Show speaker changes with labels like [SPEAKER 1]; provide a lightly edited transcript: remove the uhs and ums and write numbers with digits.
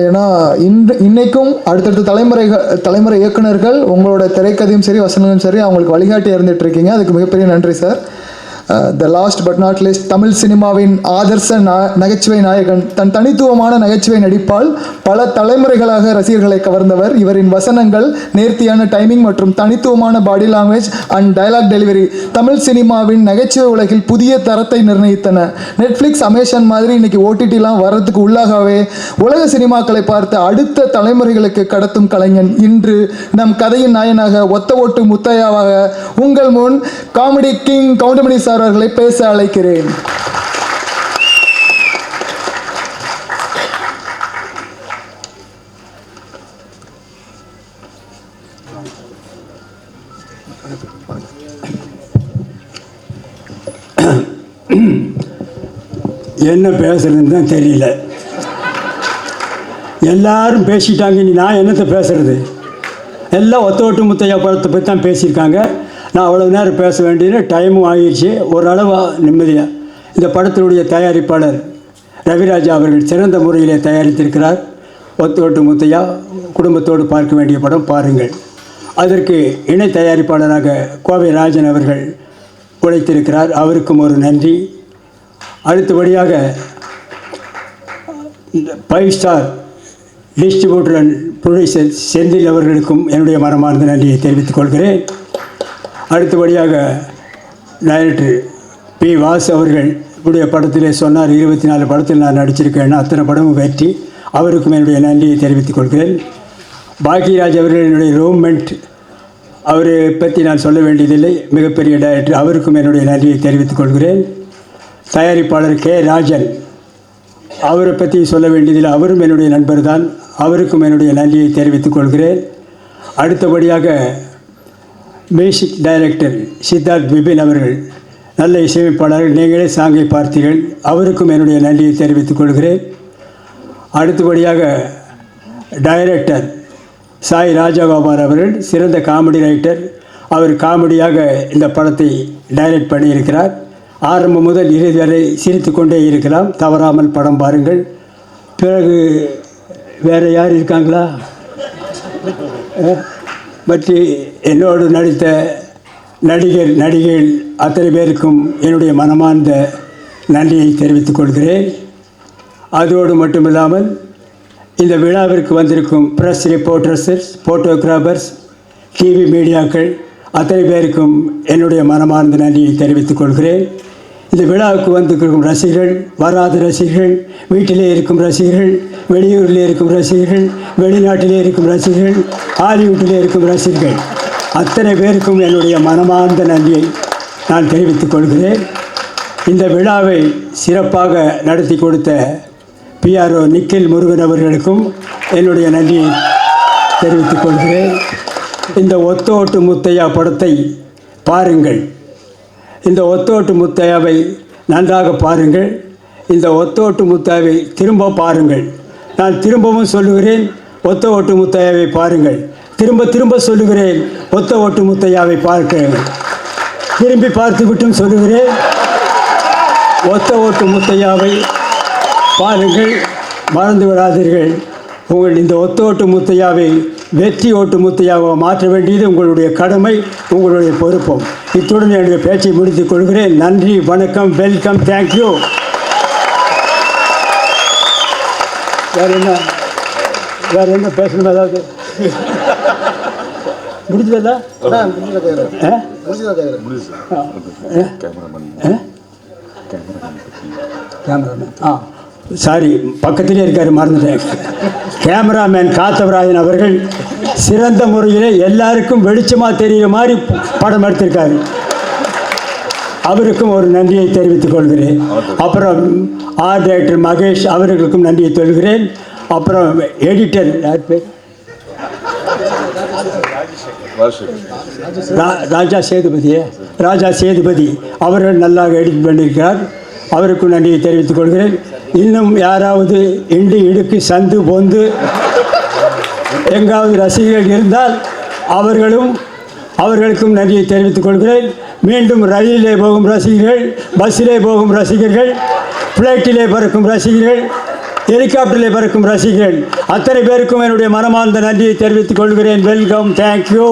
[SPEAKER 1] ஏன்னா இன்னைக்கும் அடுத்தடுத்த தலைமுறை இயக்குனர்கள் உங்களோட திரைக்கதையும் சரி வசனமும் சரி அவங்களுக்கு வழிகாட்டி இருந்துட்டு இருக்கீங்க. அதுக்கு மிகப்பெரிய நன்றி sir. The last but not least, Tamil சினிமாவின் ஆதர்ச நகைச்சுவை நாயகன், தன் தனித்துவமான நகைச்சுவை நடிப்பால் பல தலைமுறைகளாக ரசிகர்களை கவர்ந்தவர். இவரின் வசனங்கள், நேர்த்தியான டைமிங் மற்றும் தனித்துவமான body language and dialogue delivery Tamil சினிமாவின் நகைச்சுவை உலகில் புதிய தரத்தை நிர்ணயித்தன. நெட்ஃப்ளிக்ஸ், அமேசான் மாதிரி இன்னைக்கு ஓடிடிலாம் வர்றதுக்கு உள்ளாகவே உலக சினிமாக்களை பார்த்த அடுத்த தலைமுறைகளுக்கு கடத்தும் கலைஞன் இன்று நம் கதையின் நாயனாக ஒத்த ஓட்டு முத்தையாவாக உங்கள் முன் காமெடி கிங் கவுண்டமணி சார் அவர்களை பேச அழைக்கிறேன்.
[SPEAKER 2] என்ன பேசுறதுன்னு தான் தெரியல. எல்லாரும் பேசிட்டாங்க, நீ நான் என்னத்தை பேசுறது? எல்லாம் ஒத்த ஓட்டு முத்தையா படத்தை பற்றி தான் பேசியிருக்காங்க. நான் அவ்வளோ நேரம் பேச வேண்டியது டைமும் ஆகிடுச்சு. ஓரளவு நிம்மதியாக இந்த படத்தினுடைய தயாரிப்பாளர் ரவிராஜா அவர்கள் சிறந்த முறையிலே தயாரித்திருக்கிறார். ஒத்த ஓட்டு முத்தையா குடும்பத்தோடு பார்க்க வேண்டிய படம், பாருங்கள். அதற்கு இணை தயாரிப்பாளராக கோவை ராஜன் அவர்கள் உழைத்திருக்கிறார். அவருக்கும் ஒரு நன்றி. அடுத்தபடியாக 5 star distributor and producer Senthil அவர்களுக்கும் என்னுடைய மனமார்ந்த நன்றியை தெரிவித்துக் கொள்கிறேன். அடுத்தபடியாக டைரக்டர் பி. வாசு அவர்கள் உடைய படத்திலே சொன்னார், 24 படத்தில் நான் நடிச்சிருக்கேன், அத்தனை படமும் வெற்றி. அவருக்கும் என்னுடைய நன்றியை தெரிவித்துக் கொள்கிறேன். பாக்கியராஜ் அவர்கள் என்னுடைய ரூம்மெண்ட், அவரை பற்றி நான் சொல்ல வேண்டியதில்லை, மிகப்பெரிய டைரக்டர். அவருக்கும் என்னுடைய நன்றியை தெரிவித்துக் கொள்கிறேன். தயாரிப்பாளர் கே. ராஜன், அவரை பற்றி சொல்ல வேண்டியதில்லை, அவரும் என்னுடைய நண்பர் தான். அவருக்கும் என்னுடைய நன்றியை தெரிவித்துக் கொள்கிறேன். அடுத்தபடியாக மியூசிக் டைரக்டர் சித்தார்த் விபின் அவர்கள், நல்ல இசையமைப்பாளர்கள், நீங்களே சாங்கை பார்த்தீர்கள், அவருக்கும் என்னுடைய நன்றியை தெரிவித்துக் கொள்கிறேன். அடுத்தபடியாக டைரக்டர் சாய் ராஜகோபால் அவர்கள், சிறந்த காமெடி ரைட்டர். அவர் காமெடியாக இந்த படத்தை டைரக்ட் பண்ணியிருக்கிறார். ஆரம்பம் முதல் இறுதி வரை சிரித்து கொண்டே இருக்கலாம். தவறாமல் படம் பாருங்கள். பிறகு வேறு யார் இருக்காங்களா? மற்ற என்னோடு நடித்த நடிகைகள் அத்தனை பேருக்கும் என்னுடைய மனமார்ந்த நன்றியை தெரிவித்துக் கொள்கிறேன். அதோடு மட்டுமில்லாமல் இந்த விழாவிற்கு வந்திருக்கும் ப்ரெஸ் ரிப்போர்ட்டர்ஸ், ஃபோட்டோகிராஃபர்ஸ், டிவி மீடியாக்கள் அத்தனை பேருக்கும் என்னுடைய மனமார்ந்த நன்றியை தெரிவித்துக் கொள்கிறேன். இந்த விழாவுக்கு வந்திருக்கும் ரசிகர்கள், வராத ரசிகர்கள், வீட்டிலே இருக்கும் ரசிகர்கள், வெளியூரில் இருக்கும் ரசிகர்கள், வெளிநாட்டிலே இருக்கும் ரசிகர்கள், ஹாலிவுட்டிலே இருக்கும் ரசிகர்கள் அத்தனை பேருக்கும் என்னுடைய மனமார்ந்த நன்றியை நான் தெரிவித்துக் கொள்கிறேன். இந்த விழாவை சிறப்பாக நடத்தி கொடுத்த PRO நிக்கில் முருகன் அவர்களுக்கும் என்னுடைய நன்றியை தெரிவித்துக் கொள்கிறேன். இந்த ஒத்த ஓட்டு முத்தையா படத்தை பாருங்கள். இந்த ஒத்த ஓட்டு முத்தையாவை நன்றாக பாருங்கள். இந்த ஒத்த ஓட்டு முத்தையாவை திரும்ப பாருங்கள். நான் திரும்பவும் சொல்லுகிறேன், ஒத்த ஓட்டு முத்தையாவை பாருங்கள். திரும்ப சொல்லுகிறேன், ஒத்த ஓட்டு முத்தையாவை பார்க்க. திரும்பி பார்த்து விட்டும் சொல்லுகிறேன், ஒத்த ஓட்டு முத்தையாவை பாருங்கள். மறந்து விடாதீர்கள். உங்கள் இந்த ஒத்த ஓட்டு முத்தையாவை வெற்றி ஓட்டு முத்தையாவை மாற்ற வேண்டியது உங்களுடைய கடமை, உங்களுடைய பொறுப்பும். இத்துடன் என்னுடைய பேச்சை முடித்துக் கொள்கிறேன். நன்றி, வணக்கம், வெல்கம், தேங்க்யூ. வேறு என்ன பேசணும்? ஏதாவது முடிஞ்சதா? கேமராமேன் சாரி, பக்கத்திலே இருக்கார், மறந்துட்டேன். கேமராமேன் காத்தவராயன் அவர்கள் சிறந்த முறையில் எல்லாருக்கும் வெளிச்சமாக தெரிகிற மாதிரி படம் எடுத்திருக்காரு. அவருக்கும் ஒரு நன்றியை தெரிவித்துக் கொள்கிறேன். அப்புறம் ஆர்ட் டைரக்டர் மகேஷ் அவர்களுக்கும் நன்றியை சொல்கிறேன். அப்புறம் எடிட்டர் யார் பேர்? ராஜா சேதுபதி அவர்கள் நல்லாக எடிட் பண்ணியிருக்கிறார். அவருக்கும் நன்றியை தெரிவித்துக் கொள்கிறேன். இன்னும் யாராவது இண்டு இடுக்கு சந்து பொந்து எங்காவது ரசிகர்கள் இருந்தால் அவர்களுக்கும் நன்றியை தெரிவித்துக் கொள்கிறேன். மீண்டும் ரயிலிலே போகும் ரசிகர்கள், பஸ்ஸிலே போகும் ரசிகர்கள், ஃப்ளைட்டிலே பறக்கும் ரசிகர்கள் ஹெலிகாப்டரில் பறக்கும் ரசிகர்கள் அத்தனை பேருக்கும் என்னுடைய மனமார்ந்த நன்றியை தெரிவித்துக் கொள்கிறேன். Welcome, thank you.